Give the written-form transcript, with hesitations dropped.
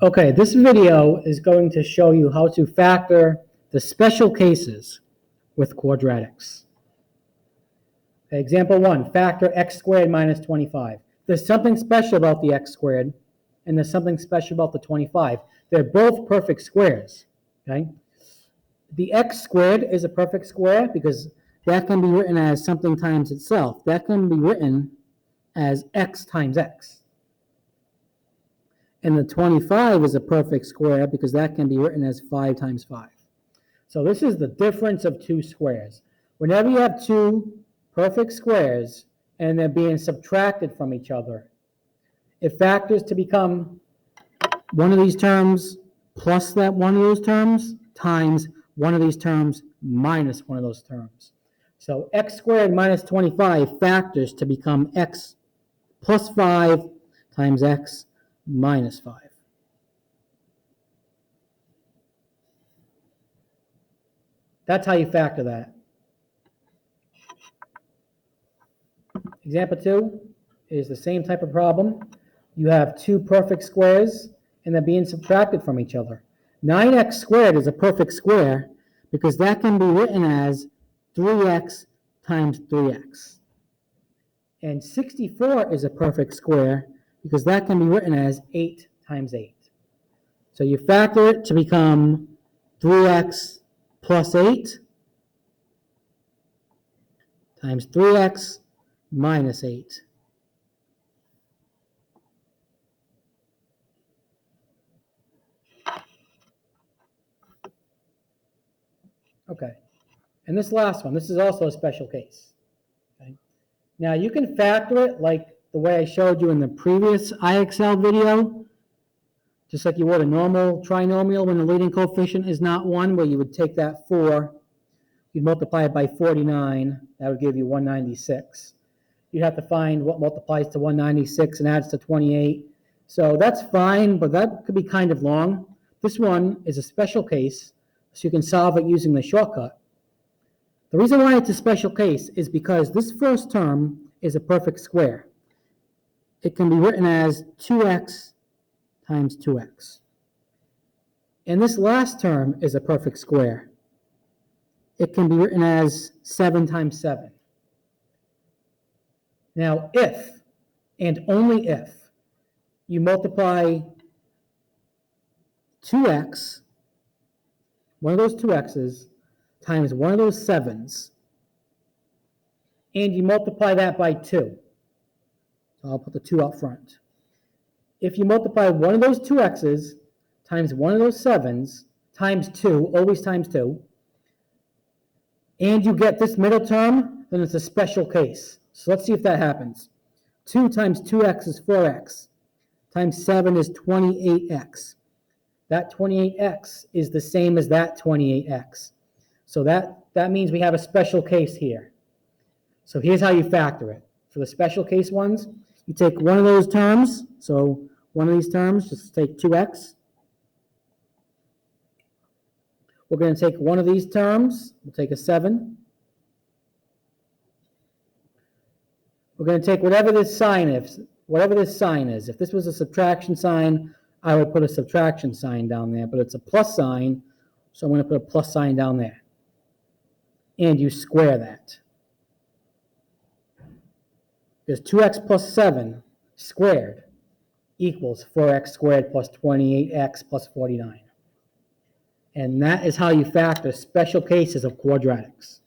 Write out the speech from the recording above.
Okay, this video is going to show you how to factor the special cases with quadratics. Okay, example 1, factor x squared minus 25. There's something special about the x squared, and there's something special about the 25. They're both perfect squares. Okay? The x squared is a perfect square because that can be written as something times itself. That can be written as x times x. And the 25 is a perfect square because that can be written as 5 times 5. So this is the difference of two squares. Whenever you have two perfect squares and they're being subtracted from each other, it factors to become one of these terms plus that one of those terms times one of these terms minus one of those terms. So x squared minus 25 factors to become x plus 5 times x minus 5. That's how you factor that. Example 2 is the same type of problem. You have two perfect squares and they're being subtracted from each other. 9x squared is a perfect square because that can be written as 3x times 3x. And 64 is a perfect square because that can be written as 8 times 8. So you factor it to become 3x plus 8 times 3x minus 8. Okay, and this last one, this is also a special case. Okay? Now you can factor it like the way I showed you in the previous IXL video, just like you would a normal trinomial when the leading coefficient is not 1, where you would take that 4, you'd multiply it by 49, that would give you 196. You'd have to find what multiplies to 196 and adds to 28. So that's fine, but that could be kind of long. This one is a special case, so you can solve it using the shortcut. The reason why it's a special case is because this first term is a perfect square. It can be written as 2x times 2x. And this last term is a perfect square. It can be written as 7 times 7. Now, if, and only if, you multiply 2x, one of those 2x's, times one of those 7's, and you multiply that by 2. So I'll put the 2 up front. If you multiply one of those 2x's times one of those 7's times 2, always times 2, and you get this middle term, then it's a special case. So let's see if that happens. 2 times 2x is 4x, times 7 is 28x. That 28x is the same as that 28x. So that means we have a special case here. So here's how you factor it. For the special case ones, you take one of those terms, so one of these terms, just take 2x. We're going to take one of these terms, we'll take a 7. We're going to take whatever this sign is. If this was a subtraction sign, I would put a subtraction sign down there, but it's a plus sign, so I'm going to put a plus sign down there. And you square that. Because 2x plus 7 squared equals 4x squared plus 28x plus 49. And that is how you factor special cases of quadratics.